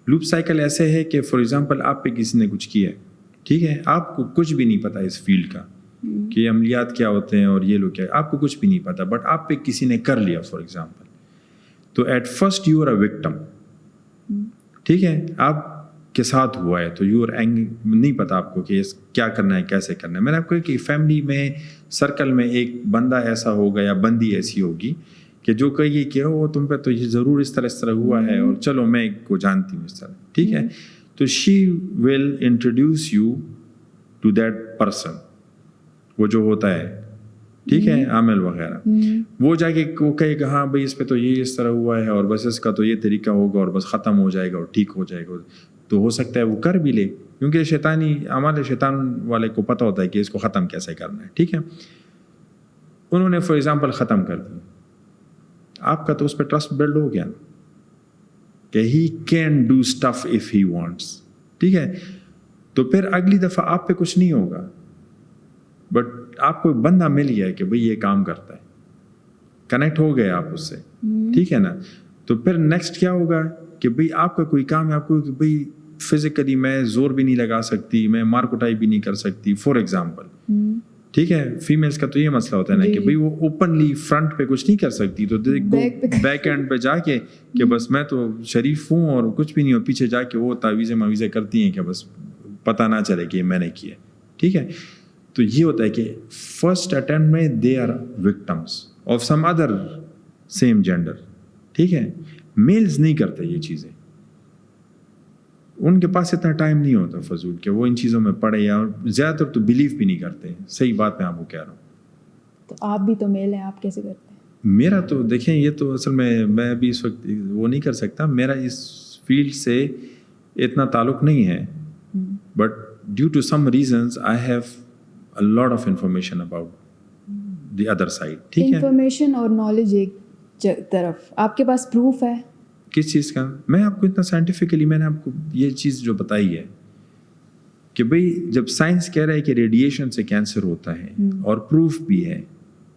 لوپ سائیکل ایسے ہے کہ فار ایگزامپل آپ پہ کسی نے کچھ کیا ہے, ٹھیک ہے, آپ کو کچھ بھی نہیں پتا اس فیلڈ کا کہ عملیات کیا ہوتے ہیں اور یہ لوگ کیا, آپ کو کچھ بھی نہیں پتا, بٹ آپ پہ کسی نے کر لیا فار ایگزامپل, تو at first you are a victim. ٹھیک ہے, آپ کے ساتھ ہوا ہے تو یو آر نہیں پتا آپ کو کہ کیا کرنا ہے, کیسے کرنا ہے. میں نے آپ کو کہ فیملی میں سرکل میں ایک بندہ ایسا ہوگا یا بندی ایسی ہوگی کہ جو کہیے کہ وہ تم پہ تو یہ ضرور اس طرح ہوا ہے, اور چلو میں کو جانتی ہوں اس طرح, ٹھیک ہے. تو she will introduce you to that person, وہ جو ہوتا ہے, ٹھیک ہے, عامل وغیرہ, وہ جا کے وہ کہے کہ ہاں بھائی اس پہ تو یہ اس طرح ہوا ہے, اور بس اس کا تو یہ طریقہ ہوگا, اور بس ختم ہو جائے گا اور ٹھیک ہو جائے گا. تو ہو سکتا ہے وہ کر بھی لے, کیونکہ شیطانی عمل, شیطان والے کو پتہ ہوتا ہے کہ اس کو ختم کیسے کرنا ہے. ٹھیک ہے, انہوں نے فار ایگزامپل ختم کر دی, آپ کا تو اس پہ ٹرسٹ بلڈ ہو گیا نا کہ he can do stuff if he wants. ٹھیک ہے, تو پھر اگلی دفعہ آپ پہ کچھ نہیں ہوگا, بٹ آپ کو بندہ مل گیا کہ بھئی یہ کام کرتا ہے, کنیکٹ ہو گئے آپ اس سے, ٹھیک ہے نا. تو پھر نیکسٹ کیا ہوگا کہ بھئی آپ کا کوئی کام ہے, آپ کو کہ بھئی فزیکلی میں زور بھی نہیں لگا سکتی, میں مار کٹائی بھی نہیں کر سکتی فار ایگزامپل, ٹھیک ہے. فیمیلس کا تو یہ مسئلہ ہوتا ہے نا کہ بھئی وہ اوپنلی فرنٹ پہ کچھ نہیں کر سکتی, تو بیک اینڈ پہ جا کے کہ بس میں تو شریف ہوں اور کچھ بھی نہیں ہو, پیچھے جا کے وہ تعویذیں معویذیں کرتی ہیں کہ بس پتہ نہ چلے کہ یہ میں نے کیا, ٹھیک ہے. تو یہ ہوتا ہے کہ فرسٹ اٹیمپٹ میں they are victims of some other same gender, ٹھیک ہے. میلز نہیں کرتے یہ چیزیں, ان کے پاس اتنا ٹائم نہیں ہوتا فضول کہ وہ ان چیزوں میں پڑھے, یا زیادہ تر تو بلیو بھی نہیں کرتے. صحیح بات میں آپ کو کہہ رہا ہوں. تو آپ بھی تو میل ہیں, آپ کیسے کرتے ہیں؟ میرا تو دیکھیں, یہ تو اصل میں ابھی اس وقت وہ نہیں کر سکتا, میرا اس فیلڈ سے اتنا تعلق نہیں ہے, but due to some reasons I have a lot of information about the other side, ٹھیک ہے. انفارمیشن اور نالج ایک طرف, آپ کے پاس پروف ہے کس چیز کا؟ میں آپ کو اتنا سائنٹیفکلی میں نے آپ کو یہ چیز جو بتائی ہے کہ بھئی جب سائنس کہہ رہا ہے کہ ریڈیشن سے کینسر ہوتا ہے اور پروف بھی ہے,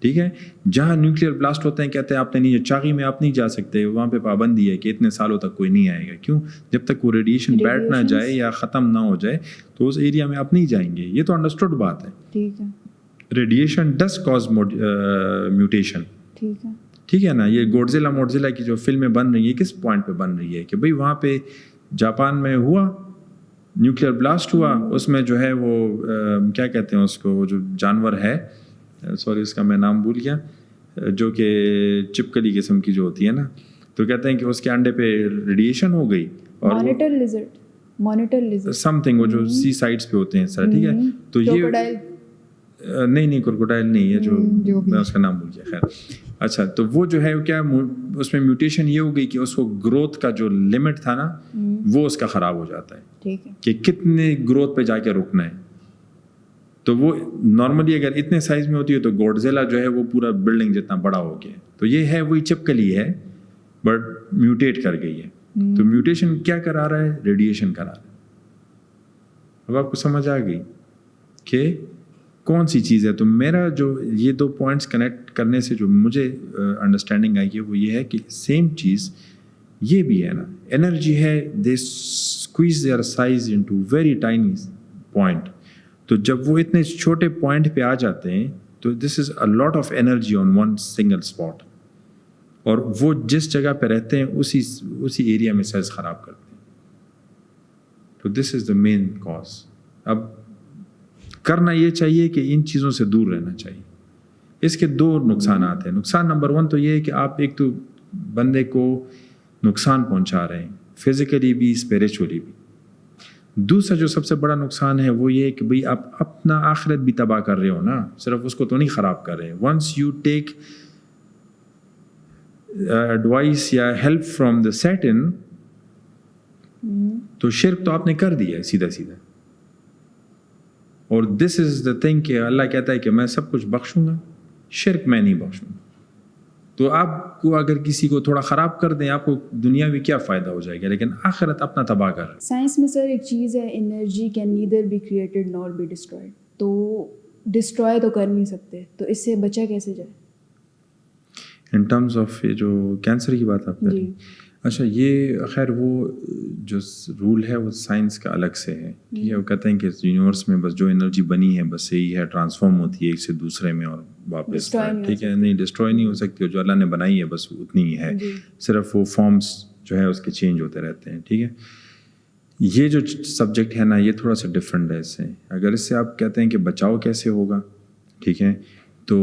ٹھیک ہے. جہاں نیوکلیئر بلاسٹ ہوتے ہیں کہتے ہیں آپ نے نہیں, چاغی میں آپ نہیں جا سکتے, وہاں پہ پابندی ہے کہ اتنے سالوں تک کوئی نہیں آئے گا. کیوں؟ جب تک وہ ریڈیشن بیٹھ نہ جائے یا ختم نہ ہو جائے تو اس ایریا میں آپ نہیں جائیں گے. یہ تو انڈرسٹوڈ بات ہے, ٹھیک ہے. ریڈیشن ڈز کاز میوٹیشن, ٹھیک ہے, ٹھیک ہے نا. یہ گوڈزیلا موڈزیلا کی جو فلمیں بن رہی ہیں کس پوائنٹ پہ بن رہی ہے کہ بھئی وہاں پہ جاپان میں ہوا نیوکلیئر بلاسٹ ہوا, اس میں جو ہے وہ کیا کہتے ہیں اس کو, وہ جو جانور ہے, سوری اس کا میں نام بھول گیا, جو کہ چپکلی قسم کی جو ہوتی ہے نا, تو کہتے ہیں کہ اس کے انڈے پہ ریڈیشن ہو گئی, اور مانیٹر لیزرڈ سم تھنگ, وہ جو سی سائڈس پہ ہوتے ہیں سر, ٹھیک ہے. تو یہ نہیں کروکوڈائل نہیں ہے, جو میں اس کا نام بھول گیا, خیر. اچھا, تو وہ جو ہے کیا اس میں میوٹیشن یہ ہو گئی کہ اس کو گروتھ کا جو لمٹ تھا نا وہ اس کا خراب ہو جاتا ہے, ٹھیک ہے, کہ کتنے گروتھ پہ جا کے رکنا ہے. تو وہ نارملی اگر اتنے سائز میں ہوتی ہے تو گوڈزیلا جو ہے وہ پورا بلڈنگ جتنا بڑا ہو گیا. تو یہ ہے وہی چپکلی ہے بٹ میوٹیٹ کر گئی ہے. تو میوٹیشن کیا کرا رہا ہے؟ ریڈیشن کرا رہا ہے. اب آپ کو سمجھ آ گئی کہ کون سی چیز ہے. تو میرا جو یہ دو پوائنٹس کنیکٹ کرنے سے جو مجھے انڈرسٹینڈنگ آئی ہے وہ یہ ہے کہ سیم چیز یہ بھی ہے نا, انرجی ہے, they squeeze their size into very tiny point. تو جب وہ اتنے چھوٹے پوائنٹ پہ آ جاتے ہیں تو this is a lot of energy on one single spot, اور وہ جس جگہ پہ رہتے ہیں اسی ایریا میں سیلز خراب کرتے ہیں. تو this is the main cause. اب کرنا یہ چاہیے کہ ان چیزوں سے دور رہنا چاہیے. اس کے دو نقصانات ہیں. نقصان نمبر 1 تو یہ ہے کہ آپ ایک تو بندے کو نقصان پہنچا رہے ہیں, فزیکلی بھی اسپریچولی بھی. دوسرا جو سب سے بڑا نقصان ہے وہ یہ ہے کہ بھئی آپ اپنا آخرت بھی تباہ کر رہے ہو نا, صرف اس کو تو نہیں خراب کر رہے. ونس یو ٹیک ایڈوائس یا ہیلپ فرام دا سیٹن, تو شرک تو آپ نے کر دیا ہے سیدھا سیدھا. اور دس از دا تھنگ کہ اللہ کہتا ہے کہ میں سب کچھ بخشوں گا, شرک میں نہیں بخشوں گا. تو آپ کو اگر کسی کو تھوڑا خراب کر دیں, آپ کو دنیا میں کیا فائدہ ہو جائے گا, لیکن آخرت اپنا تباہ کر رہے ہیں. سائنس میں سر ایک چیز ہے, energy can neither be created nor be destroyed. تو ڈسٹرائے تو کر نہیں سکتے, تو اس سے بچا کیسے جائے؟ ان ٹرمز آف یہ جو کینسر کی بات آپ کر رہے ہیں, اچھا یہ خیر وہ جو رول ہے وہ سائنس کا الگ سے ہے, ٹھیک ہے. وہ کہتے ہیں کہ یونیورس میں بس جو انرجی بنی ہے بس یہی ہے, ٹرانسفارم ہوتی ہے ایک سے دوسرے میں اور واپس, ٹھیک ہے. نہیں ڈسٹروائے نہیں ہو سکتی, جو اللہ نے بنائی ہے بس اتنی ہی ہے, صرف وہ فارمز جو ہے اس کے چینج ہوتے رہتے ہیں, ٹھیک ہے. یہ جو سبجیکٹ ہے نا یہ تھوڑا سا ڈفرینٹ ہے اس سے. اگر اس سے آپ کہتے ہیں کہ بچاؤ کیسے ہوگا, ٹھیک ہے, تو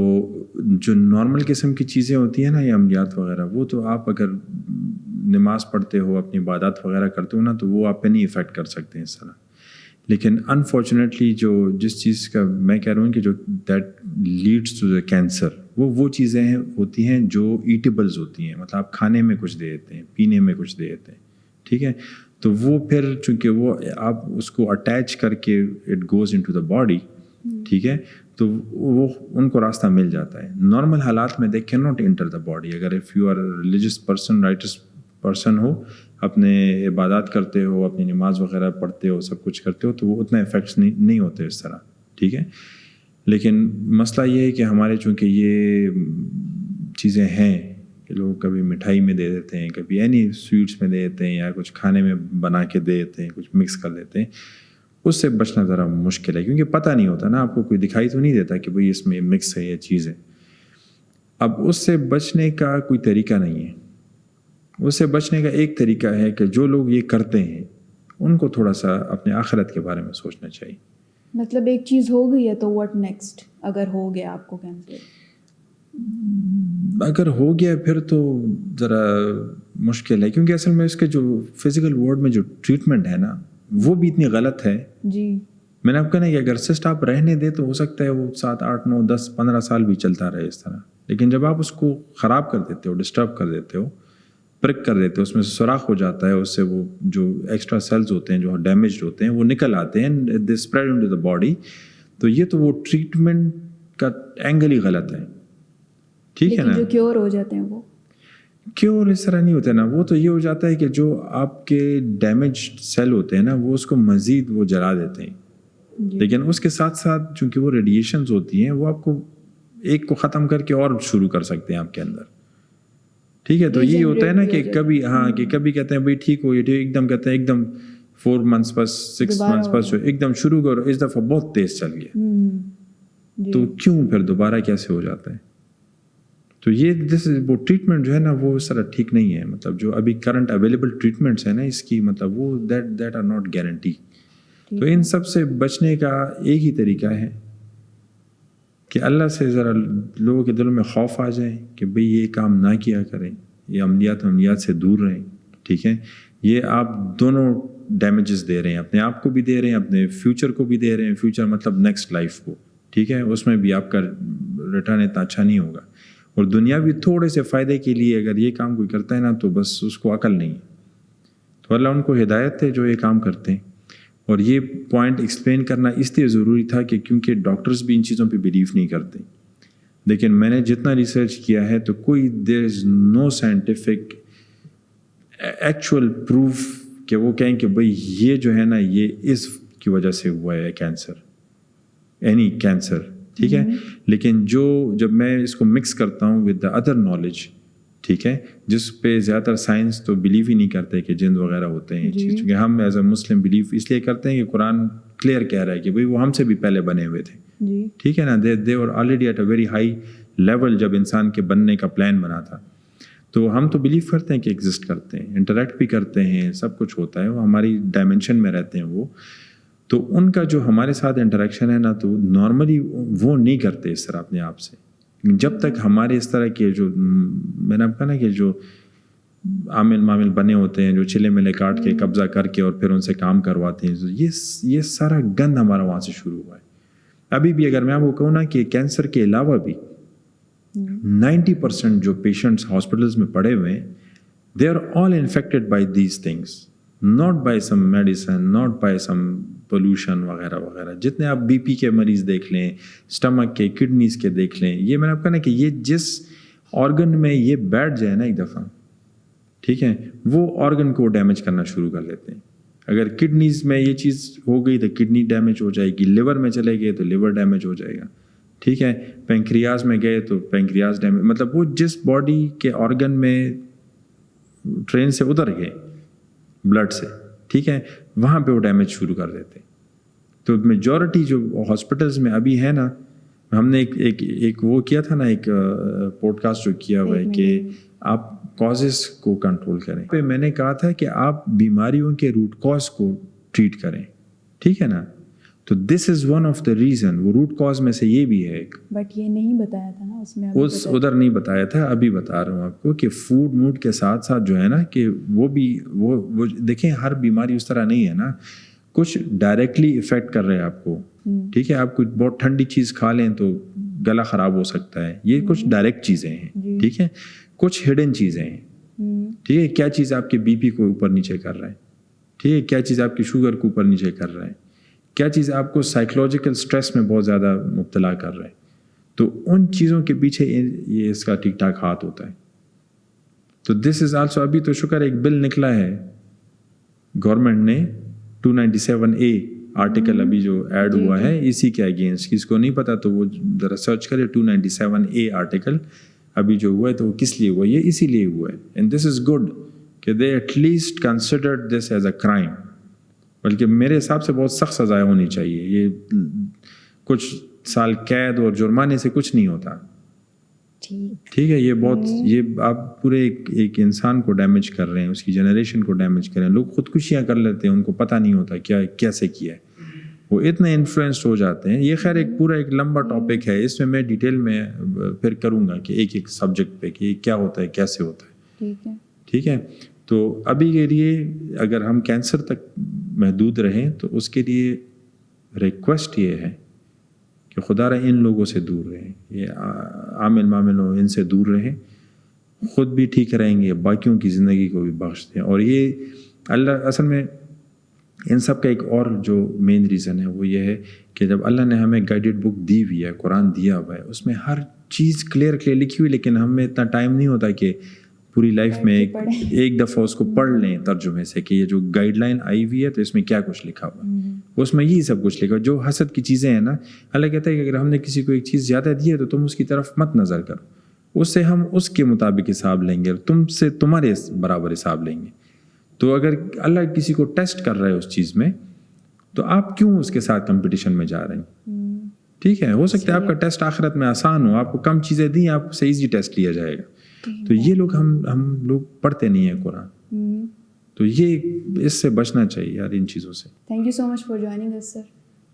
جو نارمل قسم کی چیزیں ہوتی ہیں نا یہ عملیات وغیرہ, وہ تو آپ اگر نماز پڑھتے ہو, اپنی عبادات وغیرہ کرتے ہو نا, تو وہ آپ پہ نہیں افیکٹ کر سکتے ہیں اس طرح. لیکن انفارچونیٹلی جس چیز کا میں کہہ رہا ہوں کہ جو that leads to the cancer, وہ چیزیں ہوتی ہیں جو ایٹیبلز ہوتی ہیں, مطلب آپ کھانے میں کچھ دے دیتے ہیں, پینے میں کچھ دے دیتے ہیں, ٹھیک ہے. تو وہ پھر چونکہ وہ آپ اس کو اٹیچ کر کے it goes into the body, ٹھیک ہے, تو وہ ان کو راستہ مل جاتا ہے. نارمل حالات میں دے کین ناٹ انٹر دا باڈی. اگر if you are religious person, rights person ہو, اپنے عبادات کرتے ہو, اپنی نماز وغیرہ پڑھتے ہو, سب کچھ کرتے ہو, تو وہ اتنا افیکٹس نہیں ہوتے اس طرح, ٹھیک ہے. لیکن مسئلہ یہ ہے کہ ہمارے چونکہ یہ چیزیں ہیں کہ لوگ کبھی مٹھائی میں دے دیتے ہیں, کبھی اینی سویٹس میں دے دیتے ہیں, یا کچھ کھانے میں بنا کے دے دیتے ہیں, کچھ مکس کر دیتے ہیں. اس سے بچنا ذرا مشکل ہے, کیونکہ پتہ نہیں ہوتا نا, آپ کو کوئی دکھائی تو نہیں دیتا کہ بھئی اس میں مکس ہے, یہ چیز ہے. اب اس سے بچنے کا کوئی طریقہ نہیں ہے. اس سے بچنے کا ایک طریقہ ہے کہ جو لوگ یہ کرتے ہیں ان کو تھوڑا سا اپنے آخرت کے بارے میں سوچنا چاہیے. مطلب ایک چیز ہو گئی ہے تو واٹ نیکسٹ, اگر ہو گیا آپ کو کینسر؟ اگر ہو گیا پھر تو ذرا مشکل ہے, کیونکہ اصل میں اس کے جو فزیکل ورلڈ میں جو ٹریٹمنٹ ہے نا وہ بھی اتنی غلط ہے. جی میں نے آپ کہا کہ اگر سسٹ آپ رہنے دیں تو ہو سکتا ہے وہ 7 8 9 10 15 سال بھی چلتا رہے اس طرح. لیکن جب آپ اس کو خراب کر دیتے ہو, ڈسٹرب کر دیتے ہو, پرک کر دیتے ہو, اس میں سے سوراخ ہو جاتا ہے, اس سے وہ جو ایکسٹرا سیلز ہوتے ہیں جو ڈیمیجڈ ہوتے ہیں وہ نکل آتے ہیں, they spread into the body. تو یہ تو وہ ٹریٹمنٹ کا اینگل ہی غلط ہے. ٹھیک ہے نا, جو کیور ہو جاتے ہیں وہ کیور اس طرح نہیں ہوتے نا. وہ تو یہ ہو جاتا ہے کہ جو آپ کے ڈیمیج سیل ہوتے ہیں نا وہ اس کو مزید وہ جلا دیتے ہیں. لیکن اس کے ساتھ ساتھ چونکہ وہ ریڈیشنز ہوتی ہیں وہ آپ کو ایک کو ختم کر کے اور شروع کر سکتے ہیں آپ کے اندر. ٹھیک ہے, تو یہ ہوتا ہے نا کہ کبھی کہ کبھی کہتے ہیں بھائی ٹھیک ہو, یہ ایک دم کہتے ہیں ایک دم 4 months بس 6 months بس ایک دم شروع کرو, اس دفعہ بہت تیز چل گیا. تو کیوں پھر دوبارہ کیسے ہو جاتا ہے؟ تو یہ وہ ٹریٹمنٹ جو ہے نا وہ اس طرح ٹھیک نہیں ہے. مطلب جو ابھی کرنٹ اویلیبل ٹریٹمنٹس ہیں نا اس کی, مطلب وہ دیٹ آر ناٹ گارنٹی. تو ان سب سے بچنے کا ایک ہی طریقہ ہے کہ اللہ سے ذرا لوگوں کے دلوں میں خوف آ جائے کہ بھئی یہ کام نہ کیا کریں, یہ عملیات سے دور رہیں. ٹھیک ہے, یہ آپ دونوں ڈیمیجز دے رہے ہیں, اپنے آپ کو بھی دے رہے ہیں, اپنے فیوچر کو بھی دے رہے ہیں. فیوچر مطلب نیکسٹ لائف کو. ٹھیک ہے, اس میں بھی آپ کا ریٹرن اتنا اچھا نہیں ہوگا. اور دنیاوی تھوڑے سے فائدے کے لیے اگر یہ کام کوئی کرتا ہے نا تو بس اس کو عقل نہیں. تو اللہ ان کو ہدایت ہے جو یہ کام کرتے ہیں. اور یہ پوائنٹ ایکسپلین کرنا اس لیے ضروری تھا کہ کیونکہ ڈاکٹرز بھی ان چیزوں پہ بلیو نہیں کرتے. لیکن میں نے جتنا ریسرچ کیا ہے تو کوئی دیر از نو سائنٹیفک ایکچوئل پروف کہ وہ کہیں کہ بھئی یہ جو ہے نا یہ اس کی وجہ سے ہوا ہے کینسر, اینی کینسر. ٹھیک ہے, لیکن جب میں اس کو مکس کرتا ہوں ود دا ادر نالج, ٹھیک ہے, جس پہ زیادہ تر سائنس تو بلیو ہی نہیں کرتے کہ جن وغیرہ ہوتے ہیں. چونکہ ہم ایز اے مسلم بلیو اس لیے کرتے ہیں کہ قرآن کلیئر کہہ رہا ہے کہ بھئی وہ ہم سے بھی پہلے بنے ہوئے تھے. ٹھیک ہے نا, they were already at a very high level جب انسان کے بننے کا پلان بنا تھا. تو ہم تو بلیو کرتے ہیں کہ ایگزسٹ کرتے ہیں, انٹریکٹ بھی کرتے ہیں, سب کچھ ہوتا ہے, وہ ہماری ڈائمینشن میں رہتے ہیں وہ. تو ان کا جو ہمارے ساتھ انٹریکشن ہے نا تو نارملی وہ نہیں کرتے اس طرح اپنے آپ سے. جب تک ہمارے اس طرح کے جو میں نے کہا نا کہ جو عامل بنے ہوتے ہیں جو چلے ملے کاٹ کے قبضہ کر کے اور پھر ان سے کام کرواتے ہیں, یہ سارا گند ہمارا وہاں سے شروع ہوا ہے. ابھی بھی اگر میں آپ کو کہوں نا کہ کینسر کے علاوہ بھی 90% جو پیشنٹس ہاسپٹلز میں پڑے ہوئے ہیں they are all infected by these things, not by some medicine, not by some pollution وغیرہ وغیرہ. جتنے آپ بی پی کے مریض دیکھ لیں, اسٹمک کے, کڈنیز کے دیکھ لیں, یہ میں نے آپ کہا نا کہ یہ جس آرگن میں یہ بیٹھ جائے نا ایک دفعہ, ٹھیک ہے, وہ آرگن کو ڈیمیج کرنا شروع کر لیتے ہیں. اگر کڈنیز میں یہ چیز ہو گئی تو کڈنی ڈیمیج ہو جائے گی, لیور میں چلے گئے تو لیور ڈیمیج ہو جائے گا. ٹھیک ہے, پینکریاز میں گئے تو پینکریاز ڈیمیج, مطلب وہ جس باڈی کے آرگن میں ٹرین سے اتر گئے بلڈ سے, ٹھیک ہے, وہاں پہ وہ ڈیمیج شروع کر دیتے. تو میجورٹی جو ہاسپٹلز میں ابھی ہے نا, ہم نے ایک وہ کیا تھا نا, ایک پوڈ کاسٹ جو کیا ہوا ہے کہ آپ کازز کو کنٹرول کریں. پہ میں نے کہا تھا کہ آپ بیماریوں کے روٹ کاز کو ٹریٹ کریں. ٹھیک ہے نا, تو this is one of the reason. وہ روٹ کاز میں سے یہ بھی ہے ایک, بٹ یہ نہیں بتایا تھا نا اس میں, ادھر نہیں بتایا تھا, ابھی بتا رہا ہوں آپ کو کہ فوڈ موڈ کے ساتھ ساتھ جو ہے نا کہ وہ بھی وہ دیکھیں ہر بیماری اس طرح نہیں ہے نا. کچھ ڈائریکٹلی افیکٹ کر رہے ہیں آپ کو. ٹھیک ہے, آپ کچھ بہت ٹھنڈی چیز کھا لیں تو گلا خراب ہو سکتا ہے, یہ کچھ ڈائریکٹ چیزیں ہیں. ٹھیک ہے, کچھ ہڈن چیزیں ہیں. ٹھیک ہے, کیا چیز آپ کے بی پی کو اوپر نیچے کر رہا ہے, ٹھیک ہے, کیا چیز آپ کی شوگر کو اوپر نیچے کر رہا ہے, کیا چیز آپ کو سائیکولوجیکل سٹریس میں بہت زیادہ مبتلا کر رہا ہے. تو ان چیزوں کے پیچھے یہ اس کا ٹھیک ٹھاک ہاتھ ہوتا ہے. تو دس از آلسو, ابھی تو شکر ایک بل نکلا ہے گورنمنٹ نے 297A آرٹیکل ابھی جو ایڈ ہوا ہے اسی کے اگینسٹ. کسی کو نہیں پتا تو وہ ذرا سرچ کرے 297A آرٹیکل ابھی جو ہوا ہے تو وہ کس لیے ہوا ہے, یہ اسی لیے ہوا ہے. اینڈ دس از گڈ کہ they at least considered this as a crime, بلکہ میرے حساب سے بہت سخت سزائیں ہونی چاہیے. یہ کچھ سال قید اور جرمانے سے کچھ نہیں ہوتا. ٹھیک ہے, یہ بہت, یہ آپ پورے ایک انسان کو ڈیمیج کر رہے ہیں, اس کی جنریشن کو ڈیمیج کر رہے ہیں. لوگ خودکشیاں کر لیتے ہیں, ان کو پتہ نہیں ہوتا کیا کیسے کیا ہے, وہ اتنے انفلوئنسڈ ہو جاتے ہیں. یہ خیر ایک پورا ایک لمبا ٹاپک ہے, اس میں ڈیٹیل میں پھر کروں گا کہ ایک سبجیکٹ پہ کہ کیا ہوتا ہے کیسے ہوتا ہے. ٹھیک ہے, تو ابھی کے لیے اگر ہم کینسر تک محدود رہیں تو اس کے لیے ریکویسٹ یہ ہے کہ خدا رہا ان لوگوں سے دور رہیں, یہ عامل معامل ہو ان سے دور رہیں, خود بھی ٹھیک رہیں گے, باقیوں کی زندگی کو بھی بخش دیں. اور یہ اللہ اصل میں ان سب کا ایک اور جو مین ریزن ہے وہ یہ ہے کہ جب اللہ نے ہمیں گائیڈڈ بک دی ہوئی ہے, قرآن دیا ہوا ہے, اس میں ہر چیز کلیئر لکھی ہوئی, لیکن ہمیں اتنا ٹائم نہیں ہوتا کہ پوری لائف میں ایک دفعہ اس کو پڑھ لیں ترجمے سے کہ یہ جو گائیڈ لائن آئی ہوئی ہے تو اس میں کیا کچھ لکھا ہوا ہے. اس میں یہی سب کچھ لکھا. جو حسد کی چیزیں ہیں نا, اللہ کہتا ہے کہ اگر ہم نے کسی کو ایک چیز زیادہ دی ہے تو تم اس کی طرف مت نظر کرو, اس سے ہم اس کے مطابق حساب لیں گے اور تم سے تمہارے برابر حساب لیں گے. تو اگر اللہ کسی کو ٹیسٹ کر رہا ہے اس چیز میں تو آپ کیوں اس کے ساتھ کمپٹیشن میں جا رہے ہیں؟ ٹھیک ہے, ہو سکتا ہے آپ کا ٹیسٹ آخرت میں آسان ہو, آپ کو کم چیزیں دیں, آپ سے ایزی ٹیسٹ لیا جائے گا. تو یہ لوگ ہم لوگ پڑھتے نہیں ہیں قرآن, تو یہ اس سے بچنا چاہیے یار ان چیزوں سے. Thank you so much for joining اس سر.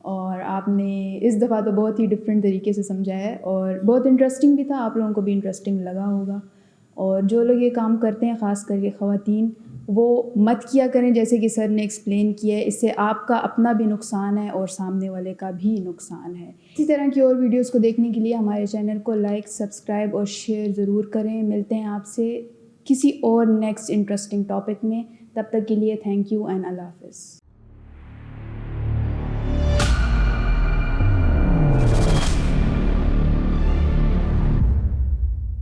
اور آپ نے اس دفعہ تو بہت ہی ڈفرینٹ طریقے سے سمجھایا ہے اور بہت انٹرسٹنگ بھی تھا, آپ لوگوں کو بھی انٹرسٹنگ لگا ہوگا. اور جو لوگ یہ کام کرتے ہیں خاص کر کے خواتین, وہ مت کیا کریں جیسے کہ سر نے ایکسپلین کیا ہے. اس سے آپ کا اپنا بھی نقصان ہے اور سامنے والے کا بھی نقصان ہے. اسی طرح کی اور ویڈیوز کو دیکھنے کے لیے ہمارے چینل کو لائک, سبسکرائب اور شیئر ضرور کریں. ملتے ہیں آپ سے کسی اور نیکسٹ انٹرسٹنگ ٹاپک میں. تب تک کے لیے تھینک یو اینڈ اللہ حافظ.